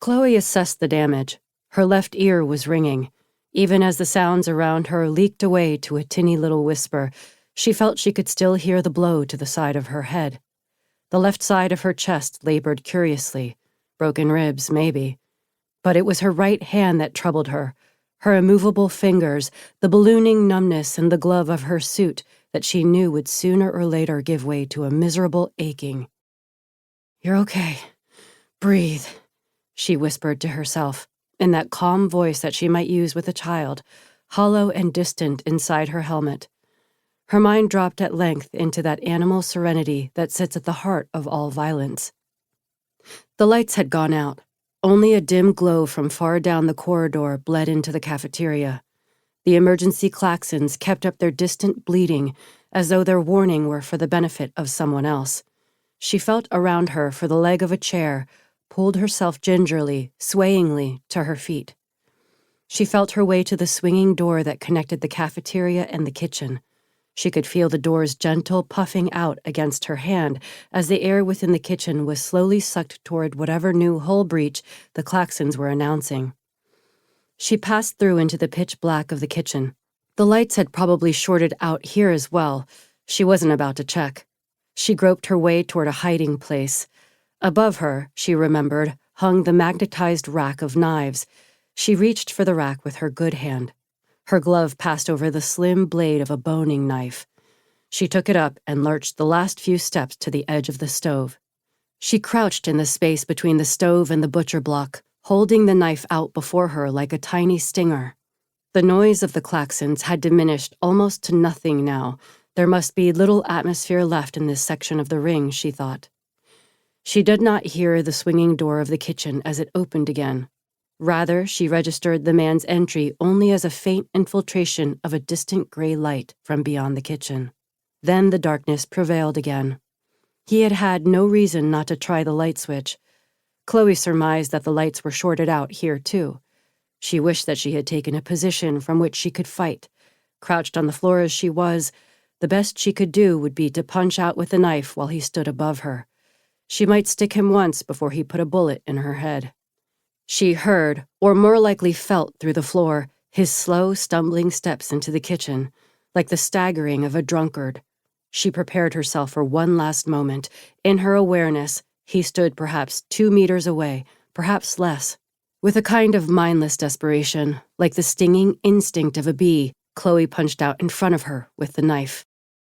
Chloe assessed the damage. Her left ear was ringing. Even as the sounds around her leaked away to a tinny little whisper, she felt she could still hear the blow to the side of her head. The left side of her chest labored curiously. Broken ribs, maybe. But it was her right hand that troubled her, her immovable fingers, the ballooning numbness in the glove of her suit that she knew would sooner or later give way to a miserable aching. "You're okay. Breathe," she whispered to herself, in that calm voice that she might use with a child, hollow and distant inside her helmet. Her mind dropped at length into that animal serenity that sits at the heart of all violence. The lights had gone out. Only a dim glow from far down the corridor bled into the cafeteria. The emergency klaxons kept up their distant bleating, as though their warning were for the benefit of someone else. She felt around her for the leg of a chair, pulled herself gingerly, swayingly, to her feet. She felt her way to the swinging door that connected the cafeteria and the kitchen. She could feel the door's gentle puffing out against her hand as the air within the kitchen was slowly sucked toward whatever new hull breach the klaxons were announcing. She passed through into the pitch black of the kitchen. The lights had probably shorted out here as well. She wasn't about to check. She groped her way toward a hiding place. Above her, she remembered, hung the magnetized rack of knives. She reached for the rack with her good hand. Her glove passed over the slim blade of a boning knife. She took it up and lurched the last few steps to the edge of the stove. She crouched in the space between the stove and the butcher block, holding the knife out before her like a tiny stinger. The noise of the klaxons had diminished almost to nothing now. There must be little atmosphere left in this section of the ring, she thought. She did not hear the swinging door of the kitchen as it opened again. Rather, she registered the man's entry only as a faint infiltration of a distant gray light from beyond the kitchen. Then the darkness prevailed again. He had had no reason not to try the light switch. Chloe surmised that the lights were shorted out here, too. She wished that she had taken a position from which she could fight. Crouched on the floor as she was, the best she could do would be to punch out with the knife while he stood above her. She might stick him once before he put a bullet in her head. She heard, or more likely felt through the floor, his slow, stumbling steps into the kitchen, like the staggering of a drunkard. She prepared herself for one last moment. In her awareness, he stood perhaps 2 meters away, perhaps less. With a kind of mindless desperation, like the stinging instinct of a bee, Chloe punched out in front of her with the knife.